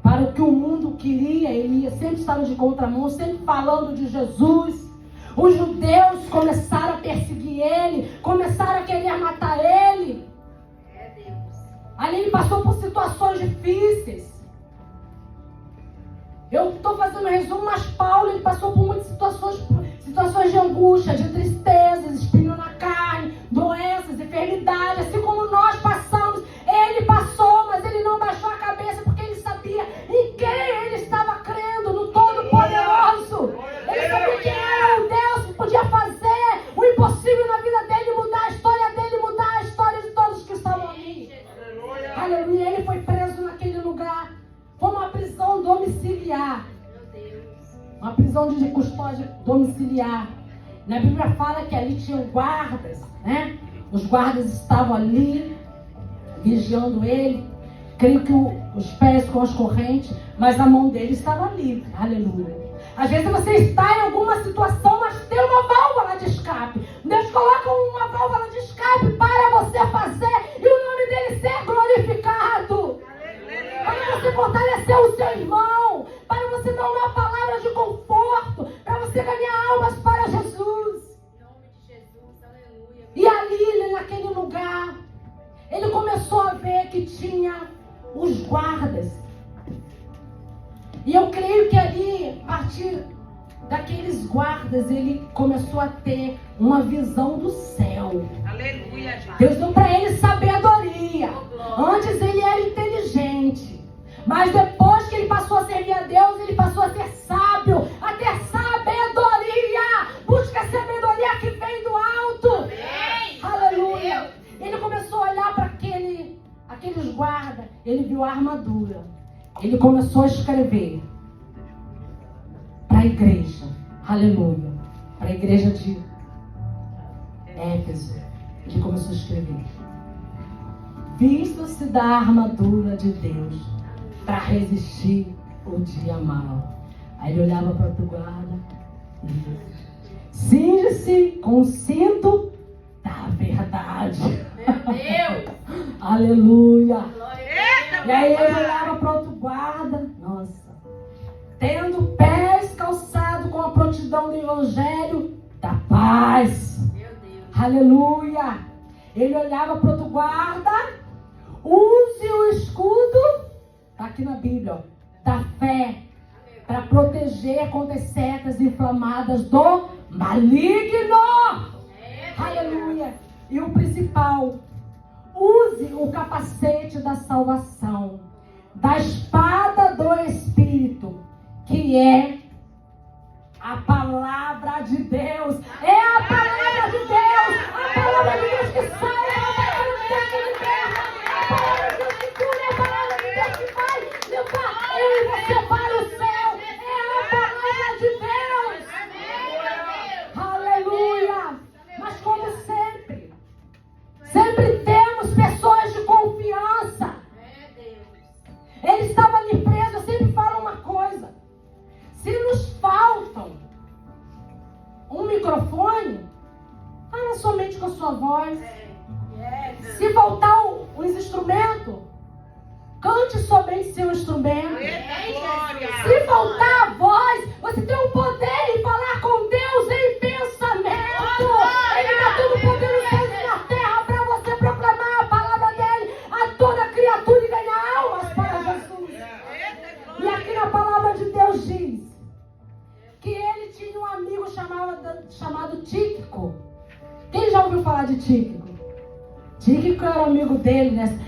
Para o que o mundo queria, ele ia sempre estar de contramão, sempre falando de Jesus. Os judeus começaram a perseguir ele, começaram a querer matar ele. Ali ele passou por situações difíceis. Eu estou fazendo um resumo, mas Paulo ele passou por muitas situações de angústia, de tristezas, espinho na carne, doenças, enfermidade, assim como nós passamos. Ele passou, mas ele não baixou a cabeça, porque prisão de custódia domiciliar. Na Bíblia fala que ali tinham guardas, né? Os guardas estavam ali, vigiando ele. Creio que os pés com as correntes, mas a mão dele estava livre. Aleluia. Às vezes você está em alguma situação, mas tem uma válvula de escape. Deus coloca uma válvula de escape para você fazer e o nome dele ser glorificado. Para você fortalecer o seu irmão, para você dar uma palavra de conforto, para você ganhar almas para Jesus. Em nome de Jesus, aleluia. E ali, naquele lugar, ele começou a ver que tinha os guardas. E eu creio que ali, a partir daqueles guardas, ele começou a ter uma visão do céu. Aleluia, Jesus. Deus deu para ele sabedoria. Antes ele era inteligente, mas depois que ele passou a servir a Deus, ele passou a ser sábio, a ter sabedoria. Busca a sabedoria que vem do alto. Amém. Aleluia. Ele começou a olhar para aqueles guardas. Ele viu a armadura. Ele começou a escrever para a igreja. Aleluia. Para a igreja de Éfeso. Ele começou a escrever: visto-se da armadura de Deus para resistir o dia mau. Aí ele olhava para o guarda e dizia: cinge-se com o cinto da verdade. Meu Deus. Aleluia. Glória E aí ele olhava para outro guarda, nossa, tendo pés calçados com a prontidão do evangelho da paz. Meu Deus. Aleluia. Ele olhava para outro guarda, use o escudo, está aqui na Bíblia, ó, da fé, para proteger contra as setas inflamadas do maligno. Aleluia. E o principal, use o capacete da salvação, da espada do Espírito, que é a palavra de Deus. É a palavra de Deus. A palavra de Deus que sai, é a palavra de Deus que liberta, a palavra de Deus que cura, é a palavra de Deus que vai levar eu e você para o céu. É a palavra de Deus. Aleluia. Mas como sempre, sempre temos pessoas de confiança. Ele estava ali preso. Eu sempre falo uma coisa: se nos faltam um microfone, fala somente com a sua voz. Se faltar os instrumentos, cante somente seu instrumento. Se faltar a voz, você tem o poder de falar com Deus em pensamento. Ele dá todo o poder nos céus e na terra para você proclamar a palavra dele a toda criatura e ganhar almas para Jesus. E aqui na palavra de Deus diz que ele tinha um amigo chamado Tíquico. Quem já ouviu falar de Tíquico? Tíquico era amigo dele, né?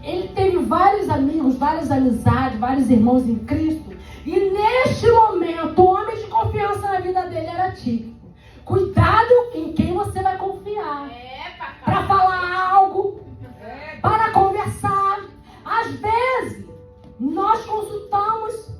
Ele teve vários amigos, várias amizades, vários irmãos em Cristo. E neste momento, o homem de confiança na vida dele era Tíquico. Cuidado em quem você vai confiar. Para falar algo, para conversar. Às vezes, nós consultamos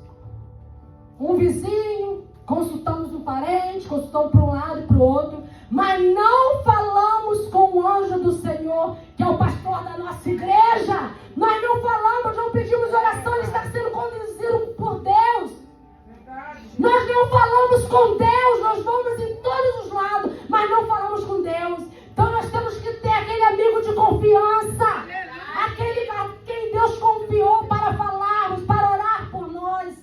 um vizinho, consultamos um parente, consultamos para um lado e para o outro, mas não falamos com o anjo do Senhor, que é o pastor da nossa igreja. Nós não falamos, não pedimos oração, ele está sendo conduzido por Deus. Nós não falamos com Deus, nós vamos em todos os lados, mas não falamos com Deus. Então nós temos que ter aquele amigo de confiança, aquele a quem Deus confiou para falarmos, para orar por nós,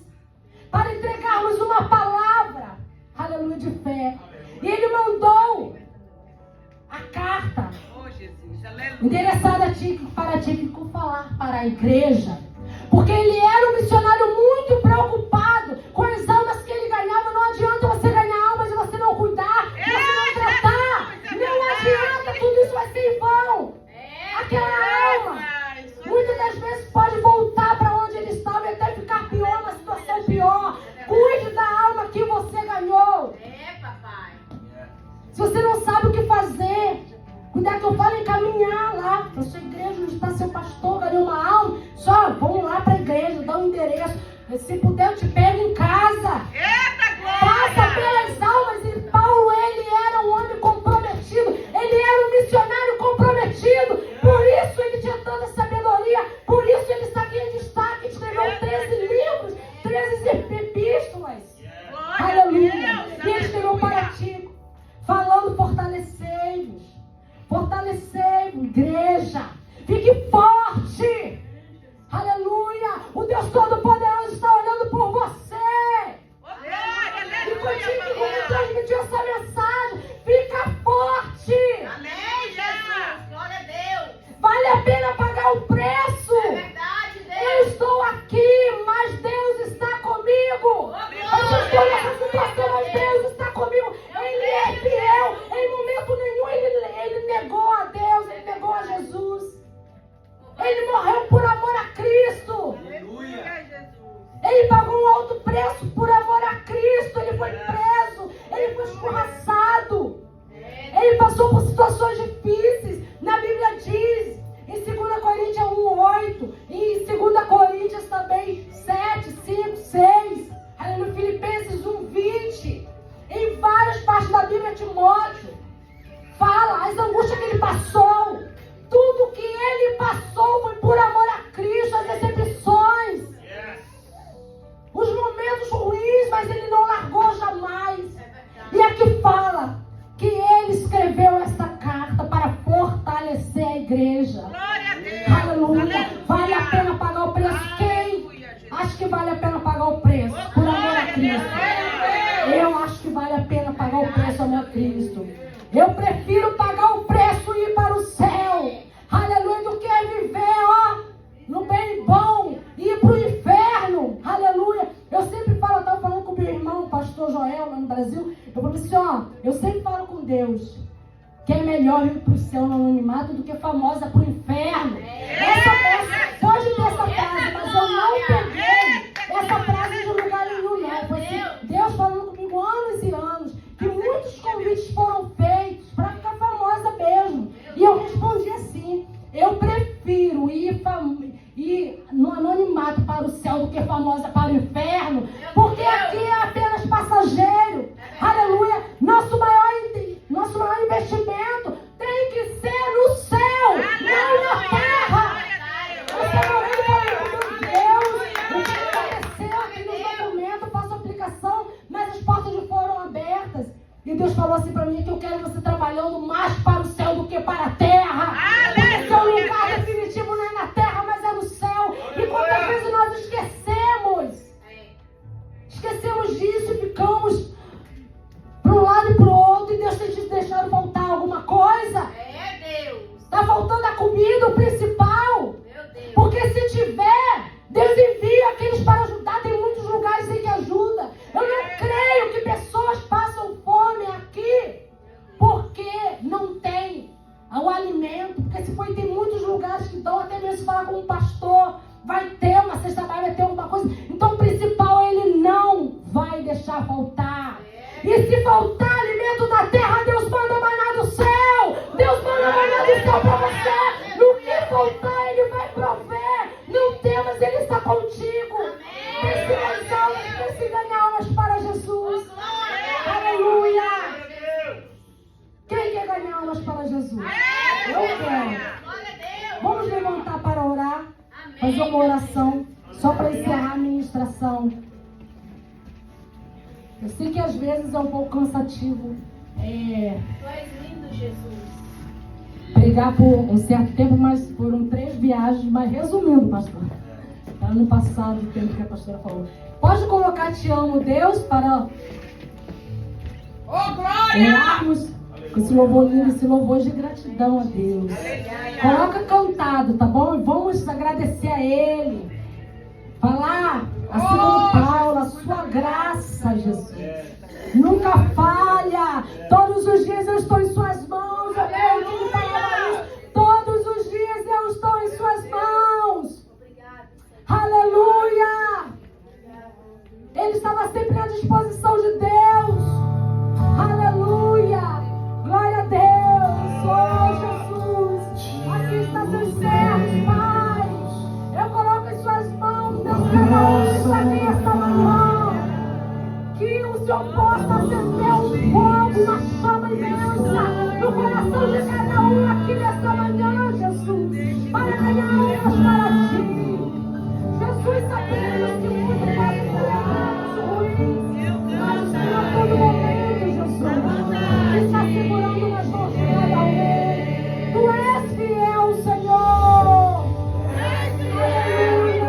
para entregarmos uma palavra, aleluia, de fé. E ele mandou a carta endereçada para Tíquico falar para a igreja, porque ele era um missionário muito preocupado com as almas que ele ganhava. Não adianta você ganhar almas e você não cuidar, você não tratar. Não adianta, tudo isso vai ser em vão. Aquela alma muitas das vezes pode voltar para onde ele estava e até ficar pior, uma situação pior. Cuide da alma que você ganhou. papai. Se você não sabe o que fazer, cuidado que eu falo em caminhar lá para sua igreja, onde está seu pastor, ganhou uma alma, só vamos lá para a igreja, dá um endereço. Se puder, eu te pego em casa. Eita, glória! O Deus Todo-Poderoso está olhando por você. E contigo que transmitiu essa mensagem. Fica forte. Amém, Jesus. Glória a Deus. Vale a pena pagar o preço. É verdade, Eu Deus. estou aqui, mas Deus está comigo. Eu estou nessa situação, mas Deus está comigo. Ele é fiel. Em momento nenhum ele negou a Deus, ele negou a Jesus. Ele morreu por amor a Cristo. Ele pagou um alto preço por amor a Cristo. Ele foi preso, ele foi escorraçado. Ele passou por situações difíceis. Na Bíblia diz, em 2 Coríntios 1:8, e em 2 Coríntios também 7, 5, 6, ali no Filipenses 1:20, em várias partes da Bíblia, Timóteo fala as angústias que ele passou. Tudo que ele passou foi por amor a Cristo, as decepções, os momentos ruins, mas ele não largou jamais. E aqui fala que ele escreveu essa carta para fortalecer a igreja. Glória a Deus. Aleluia. Vale a pena pagar o preço? Quem acha que vale a pena pagar o preço por amor a Cristo? Eu acho que vale a pena pagar o preço por amor a Cristo. Eu prefiro pagar o preço e ir para o céu, aleluia, do que viver, no bem bom e ir para o inferno, aleluia. Eu sempre falo, eu estava falando com o meu irmão, o pastor Joel, lá no Brasil. Eu falei assim, eu sempre falo com Deus que é melhor ir para o céu no anonimato do que famosa para o inferno. Pode ter essa frase, mas eu não peguei essa frase de lugar nenhum, não. Foi assim, Deus falando comigo anos e anos, que muitos convites foram feitos para ficar famosa mesmo. E eu respondi assim, eu prefiro ir no anonimato para o céu do que famosa para o inferno, porque aqui é apenas passageiro. Aleluia. Nosso maior investimento tem que ser no céu, não na terra. Você não vem para Deus. O que aconteceu aqui no documento, eu faço aplicação, mas as portas não foram abertas. E Deus falou assim para mim que eu quero você trabalhando mais para o céu do que para a terra. Porque seu lugar definitivo não é na terra, mas é no céu. E quantas vezes nós esquecemos disso e ficamos para um lado e para o outro, e Deus tem te deixado faltar alguma coisa? Deus. Está faltando a comida, o principal. Meu Deus. Porque se tiver, Deus envia aqueles para ajudar. Tem muitos lugares em que ajuda. Eu não creio que pessoas passam fome aqui porque não tem o alimento. Porque se for, tem muitos lugares que dão, até mesmo falar com um pastor, vai ter uma cesta básica, vai ter alguma coisa. Então o principal, ele não vai deixar faltar. E se faltar alimento da terra, Deus manda maná do céu. Deus manda maná do céu para você. No que faltar, ele vai prover. Não temas, ele está contigo. Precisa ganhar almas para Jesus. Aleluia. Quem quer ganhar almas para Jesus? Eu quero. Vamos levantar para orar. Fazer uma oração só para encerrar a ministração. Eu sei que às vezes é um pouco cansativo Tu és lindo, Jesus. pregar por um certo tempo, mas foram 3 viagens. Mas resumindo, pastor, ano passado, o tempo que a pastora falou. Pode colocar Te Amo, Deus, para orarmos com esse louvor lindo, esse louvor de gratidão a Deus. Coloca cantado, tá bom? Vamos agradecer a Ele. Falar assim como Paulo, a sua graça, Jesus. Nunca falha. Todos os dias eu estou em suas mãos. Eu creio que Ele falava isso. Todos os dias eu estou em suas mãos. Aleluia. Ele estava sempre à disposição de Deus. Aleluia. Glória a Deus. Oh, Jesus. Aqui está seus servos, Pai. Eu coloco em suas mãos, Deus, cada um que está aqui esta manhã. Que o Senhor possa acender um fogo, uma chama imensa no coração de cada um aqui nesta manhã, Jesus. Para ganhar almas para Ti. Jesus, sabemos que muito pode ser ruins, mas o Senhor a todo momento, Jesus, está segurando nas mãos de cada um. Tu és fiel, Senhor. Aleluia.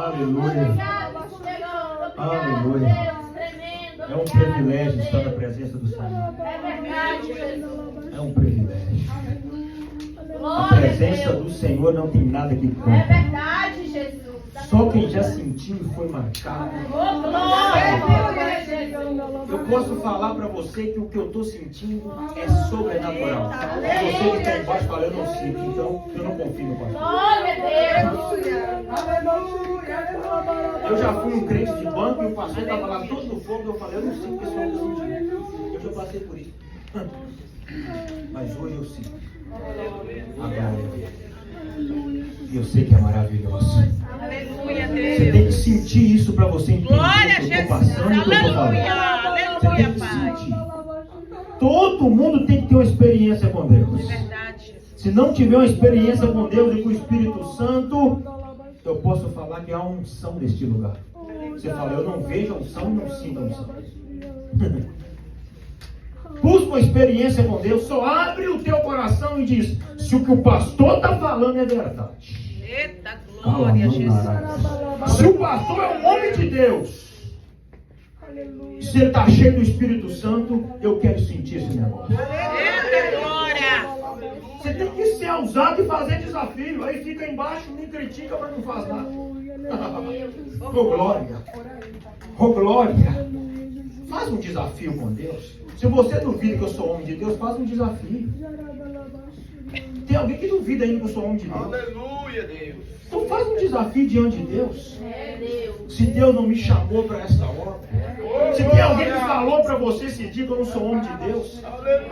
Aleluia. Obrigado, Senhor. Aleluia. Deus, tremendo. É um privilégio estar na presença do Senhor. É verdade, Jesus. É um privilégio. A Glória a presença Deus. do Senhor não tem nada que É conta. verdade, Jesus. Só quem já sentiu e foi marcado. Oh, glória, Jesus. Eu posso falar para você que o que eu estou sentindo é sobrenatural. Você que está embaixo fala, eu não sinto, então eu não confio no pastor. Glória a Deus. Eu já fui um crente de banco e o pastor estava lá todo no fogo, eu falei, eu não sinto o que esse homem está sentindo. Eu já passei por isso. Mas hoje eu sinto. A glória. E eu sei que é maravilhoso. Aleluia, Você tem Deus. que sentir isso para você entender Glória a o que eu estou Jesus. passando e o que eu estou falando. Aleluia. Você tem Aleluia, que Pai. sentir. Todo mundo tem que ter uma experiência com Deus. Verdade. Se não tiver uma experiência com Deus e com o Espírito Santo, eu posso falar que há uma unção neste lugar. Você fala, eu não vejo a unção e não sinto a unção. Busca uma experiência com Deus, só abre o teu coração e diz, se o que o pastor está falando é verdade. Eita, glória a Jesus. Se o pastor é um homem de Deus, se ele está cheio do Espírito Santo, eu quero sentir esse negócio. Eita, glória. Você tem que ser ousado e fazer desafio. Aí fica embaixo, nem critica, mas não faz nada. Oh glória. Oh glória. Faz um desafio com Deus. Se você duvida que eu sou homem de Deus, faz um desafio. Tem alguém que duvida ainda que eu sou homem de Deus? Aleluia, Deus. Então faz um desafio diante de Deus. É Deus. Se Deus não me chamou para esta obra. Se tem alguém que falou para você esse dia que eu não sou homem de Deus.